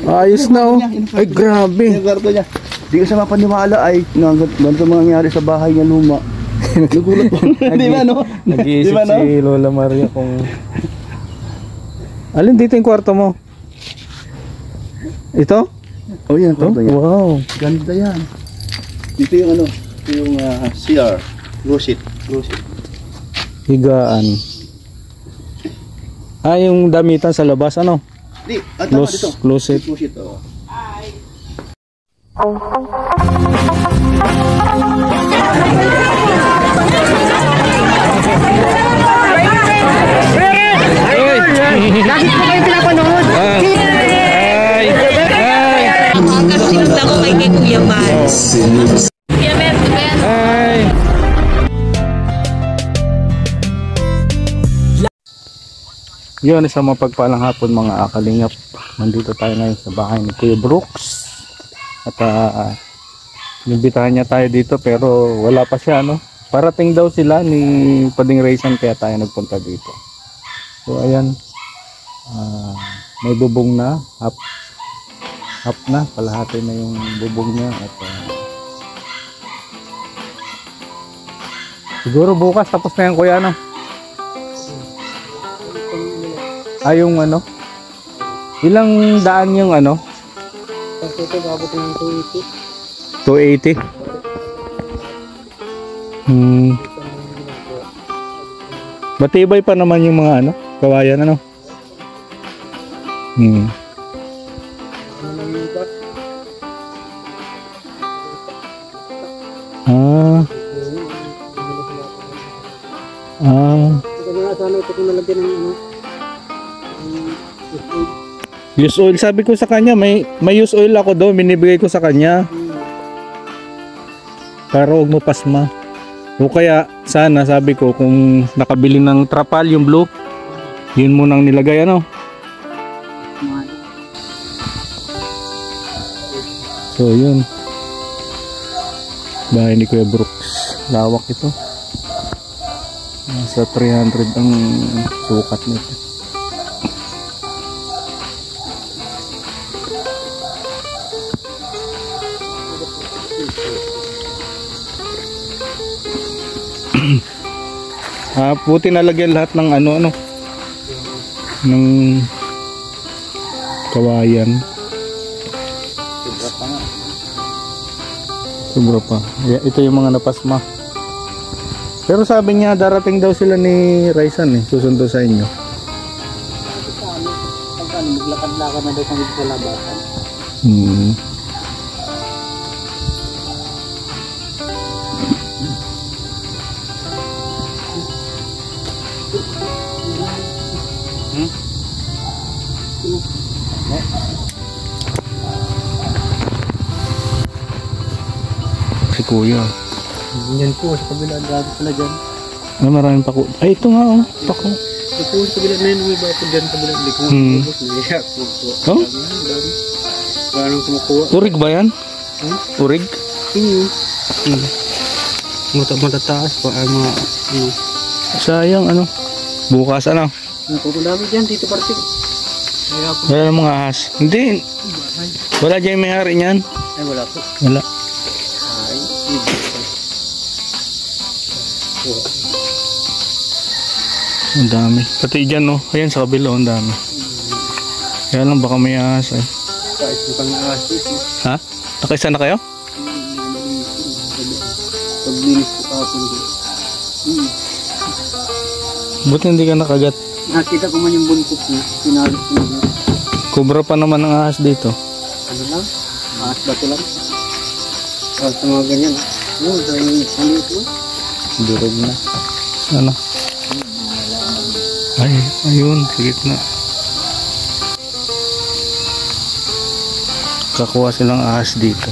Ayos na oh. Ay grabe. Yung kwarto niya. Di ka sa mapaniwala ay ganito mangyayari sa bahay niya luma. Nagulat ko. Di ba no? Nag-iisip si Lola Maria kung... Alin dito yung kwarto mo? Ito? Oh yan, kwarto niya. Wow. Ganda yan. Dito yung ano, ito yung CR. Closet. Higaan. Yung damitan sa labas, ano? Di, tama dito. Closet. Closet, oh. Lagi po kayo pinapanood. Hanggang sinundan ko kay Kuya Mans. Kuya Mans, ba yan? Yun, isang mapagpalang hapon mga kalingap. Nandito tayo ngayon sa bahay ni Kuya Brooks. At inibitahan niya tayo dito pero wala pa siya, no? Parating daw sila ni Pading Raysan kaya tayo nagpunta dito. So ayan, may bubong na, half na, kalahati na yung bubong niya. At siguro bukas tapos na yan kuya, no? Yung ano, ilang daan yung ano? Kasi ito babot ng 280. 280. Matibay pa naman yung mga ano, kawayan, ano? Sana ito kung nalagyan ng ano, use oil. Sabi ko sa kanya, may use oil ako doon, binibigay ko sa kanya para huwag mo pasma. O kaya sana sabi ko kung nakabili ng trapal yung blue, yun mo nang nilagay, ano? So yun, bahay ni Kuya Brooks. Lawak ito, nasa 300 ang sukat nito. Puti nalagyan lahat ng ano ng kawayan. Sobra pa. Ito yung mga napasma. Pero sabi niya darating daw sila ni Raysan susundo sa inyo. maglakad-lakad na daw kami sa labasan. Si Kuya. Yan po, sa kabila ang pala dyan. Maraming pako. Ay, ito nga oh, pako. Ito sa kabila na yun, may bako dyan sa kabila. Hindi ko maubos. Naiyak po. Oh? Parang kumukuha. Urig ba yan? Urig? Matataas pa ay mga sayang ano. Bukas ano? Dami dyan dito parte. Wala ng mga ahas. Hindi. Wala dyan may hari niyan. Ay wala po. Wala. Ay. Ang dami. Pati dyan no. Ayan sa kabila ang dami. Kaya lang baka may ahas ay. Kahit bukang ahas dito. Ha? Nakaisa na kayo? Paglinis ko kapon dito. Buti hindi ka nakagat. Nakita ko man yung buntot niya. Pinalit ko na. Kubra pa naman ang ahas dito. Ano lang? Ahas bato lang. Sa mga ganyan. Ano? Sa yung palit mo? Durog na. Ano? Ay, ayun. Sigit na. Kakuha silang ahas dito.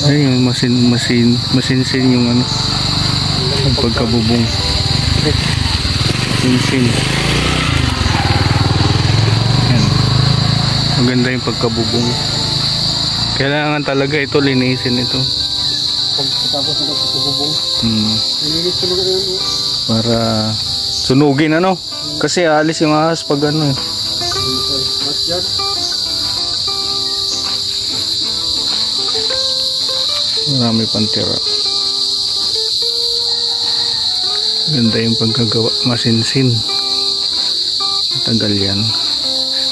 Ayun, masinsin yung ano. Ang pagkabubong. Masinsin. Ayan. Maganda yung pagkabubong. Kailangan talaga ito, linisin ito. Tapos na pagkabubong. Nilinis ko na yun. Para sunugin ano. Kasi alis yung ahas pag ano eh. Marami pang tira. Ganda yung pagkagawa, masinsin. Matagal yan.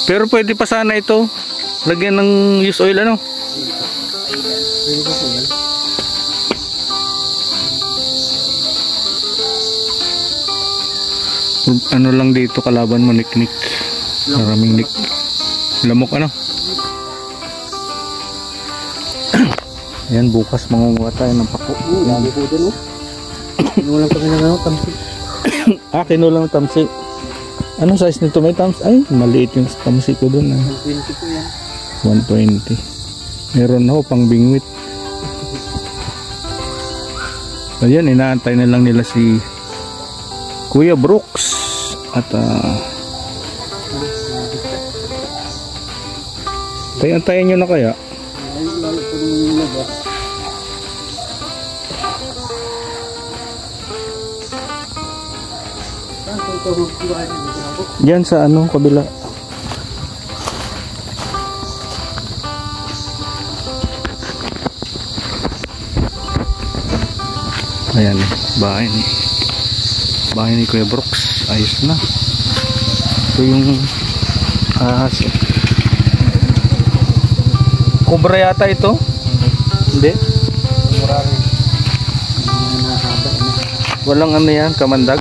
Pero pwede pa sana ito lagyan ng used oil, ano? Ano lang dito kalaban mo, niknik. Maraming lamok, ano? Ayan, bukas mangunguha tayo ng pako. Yan po din oh. Kinulang kami ng tamsi. Kinulang tamsi. Anong size nito? May tamsi? Ay, maliit yung tamsi ko dun. 120 po yan. 120. Meron ako pang bingwit. Ayan, inaantay na lang nila si Kuya Brooks. At tayo-antayin nyo na kaya. Ayun lalo po yung labas. Saan po ito magkuhaan niyo? Diyan sa ano, kabila. Ayan, bahay ni Kuya Brooks. Ayos na. Ito yung ahas. Kubra yata ito? Hindi? Marami. Nahaba na. Walang ano yan, kamandag?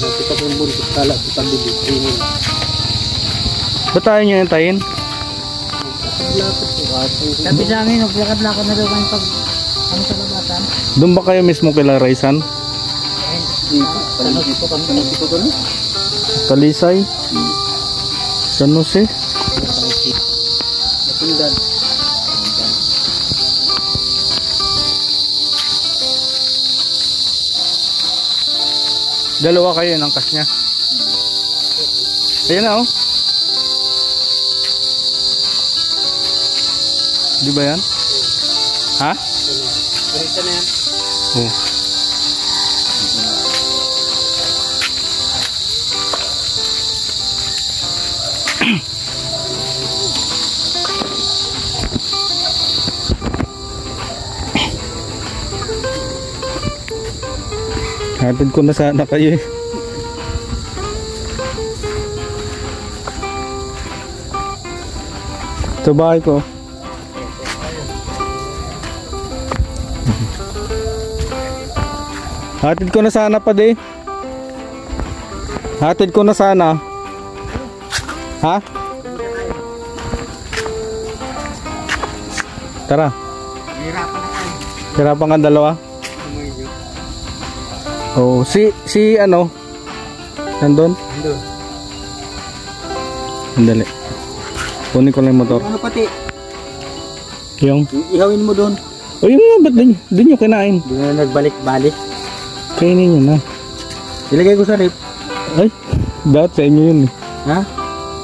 Kita po yung buntot tala sa tabili. Ba't tayo nyo yung tayin? Sabi sa amin, naglakad-lakad na daw kayo pag ano sa labatan. Doon ba kayo mismo kila Raisan? Talisay? San Jose? Napundan. Dalawa kayo ng kas niya. Ayan na oh. Di ba yan? Ha? Ganito na yan. Oh. Hatid ko na sana kayo eh. Ito bahay ko. Hatid ko na sana pa di. Hatid ko na sana. Ha? Tara. Hirapan ka dalawa. Oh, si ano? Nandun? Nandun. Andali. Kunin ko lang yung motor. Ano pati? Yung? Ihawin mo doon. O yung nga, ba't din nyo kinain? Hindi na nagbalik-balik. Kainin nyo na. Ilagay ko sa rip. Ay, dapat sa inyo yun eh. Ha?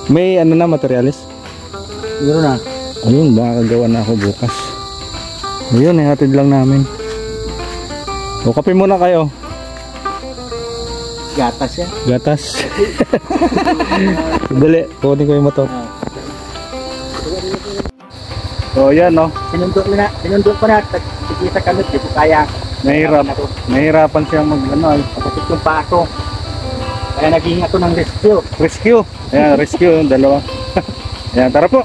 May ano na, materialis? Siguro na. Ayun, baka kagawa na ako bukas. Ayun, ihatid lang namin. O, kape muna kayo. Gatas yan. Gatas. Dali, kunin ko yung motor. So, yan no. Sinundok ko na. Tikita kami. Dito kaya. Nahirapan siya mag ano. Kapatid yung paso. Kaya naging ako ng rescue. Rescue. Ayan, rescue yung dalawa. Ayan, tara po.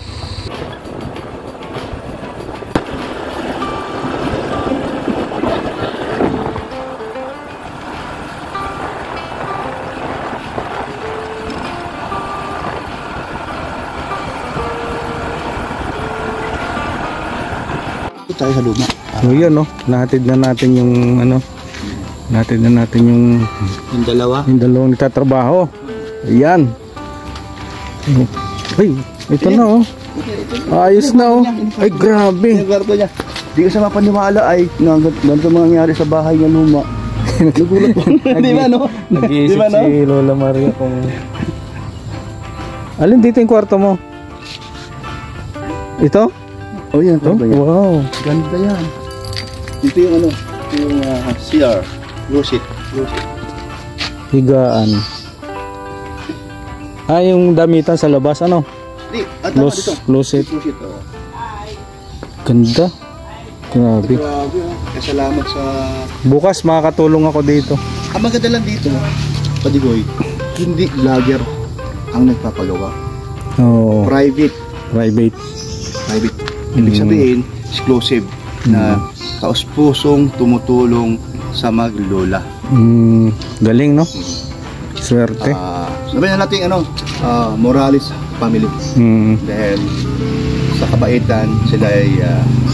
Tayo sa luma. So yun no, nahatid na natin yung ano, nahatid na natin yung dalawang nagtatrabaho. Ayan. Ay, ito na oh. Ayos na oh. Ay grabe. Yung kwarto niya. Di ka sa mapaniwala ay ganito mangyayari sa bahay niya luma. Nagulat po. Di ba no? Nag-iisip Di ba, no? si Lola Maria kung alin dito yung kwarto mo? Ito? Oh yan, Oh, kwarto niya. wow. Ganda yan. Dito yung ano, yung CR. Rosit. Higaan. Yung damitan sa labas, ano? Di, tama dito. Closet. Closet, oh. Ganda. Grabe. Grabe, oh. Kaya salamat sa... Bukas makakatulong ako dito. Ang maganda lang dito, Padigoy, hindi vlogger ang nagpapagawa. Oo. Private. Private. Ibig sabihin, exclusive na taos-pusong tumutulong sa maglola. Galing, no? Swerte. Sabihin na natin Morales family. Dahil sa kabaitan sila ay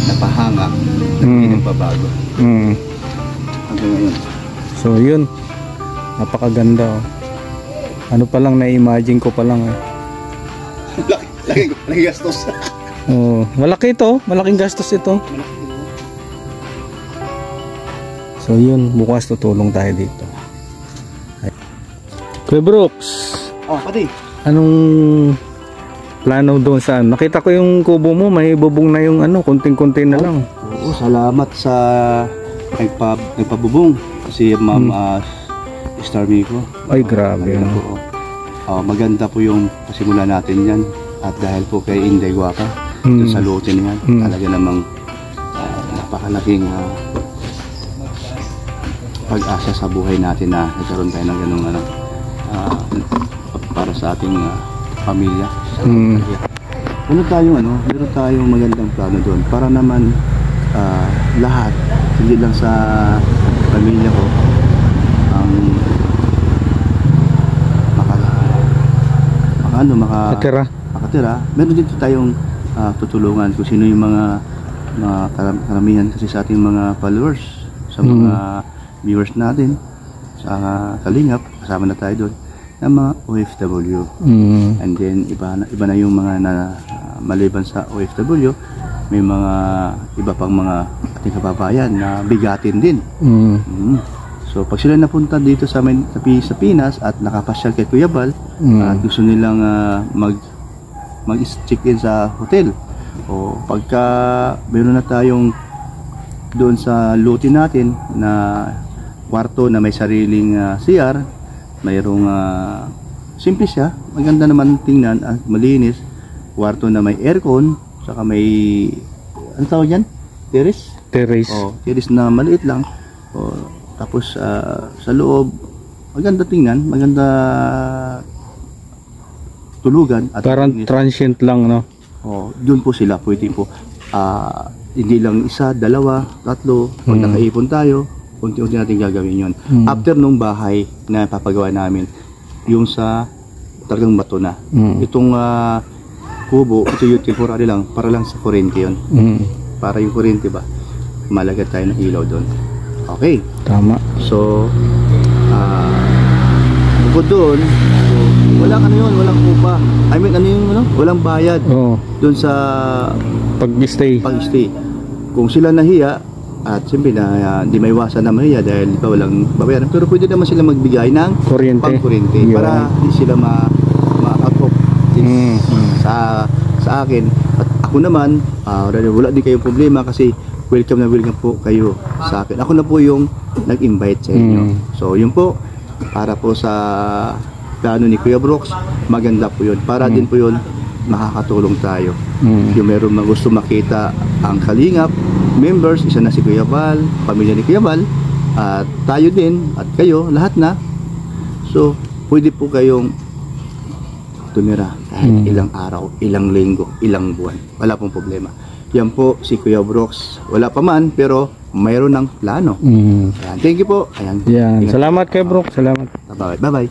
napahanga at hindi nagbabago. Hanggang ngayon. So yun, napakaganda, oh. Ano pa lang na-imagine ko pa lang, eh. laki gastos. Oh, malaki ito, malaking gastos ito. So yun, bukas tutulong tayo dito. Kuya Brooks, Pati. anong plano doon saan? Nakita ko yung kubo mo, may bubong na yung konting-konti na lang. Oo, salamat sa nagpabubong si Ma'am Starmy ko. Ay, grabe. Maganda po. Maganda po yung pasimula natin yan. At dahil po kay Inday Guapa, dun sa lutin yan, talaga namang napakalaking pag-asa sa buhay natin na nagkaroon tayo ng ganung para sa ating pamilya. Meron tayong magandang plano doon para naman lahat, hindi lang sa pamilya ko ang makatira. Meron dito tayong tutulungan kung sino yung mga karamihan kasi sa ating mga followers, sa mga viewers natin sa Kalingap, kasama na tayo doon ng mga OFW. And then iba na yung mga maliban sa OFW, may mga iba pang mga ating kababayan na bigatin din. So pag sila napunta dito sa Pinas at nakapasyal kay Kuya Bal at gusto nilang mag-check-in sa hotel, o pagka meron na tayong doon sa luti natin na kwarto na may sariling CR, mayroong simple siya, maganda naman tingnan at malinis, kwarto na may aircon, saka may ano tawag yan? Terrace? Terrace. Terrace na maliit lang. Tapos sa loob, maganda tingnan, maganda tulugan at parang transient lang, no? Doon po sila pwede po hindi lang isa, dalawa, tatlo. Pag nakaipon tayo, unti-unti natin gagawin yon. After nung bahay na papagawa namin, yung sa talagang bato na. Itong kubo, ito yung temporary lang, para lang sa kuryente yun. Para yung kuryente ba, malagad tayo ng ilaw doon. Okay. Tama. So, bukod doon, walang walang upa. I mean, walang bayad. Doon sa pag-stay. Kung sila nahiya, at siyempre na hindi may iwasan na mahiya dahil di ba walang babayaran, pero pwede naman sila magbigay ng pang-kuryente para hindi sila ma-out of sa akin. At ako naman, wala din kayong problema kasi welcome na welcome po kayo sa akin. Ako na po yung nag-invite sa inyo. So yun po, para po sa plano ni Kuya Brooks, maganda po yun. Para din po yun, makakatulong tayo. Yung meron mga gusto makita ang Kalingap members, isa na si Kuya Bal, pamilya ni Kuya Bal, at tayo din, at kayo, lahat na. So, pwede po kayong tumira kahit ilang araw, ilang linggo, ilang buwan. Wala pong problema. Yan po si Kuya Brooks. Wala pa man, pero mayroon ng plano. Ayan, thank you po. Ayan. Salamat kay Brooks. Salamat. Bye-bye.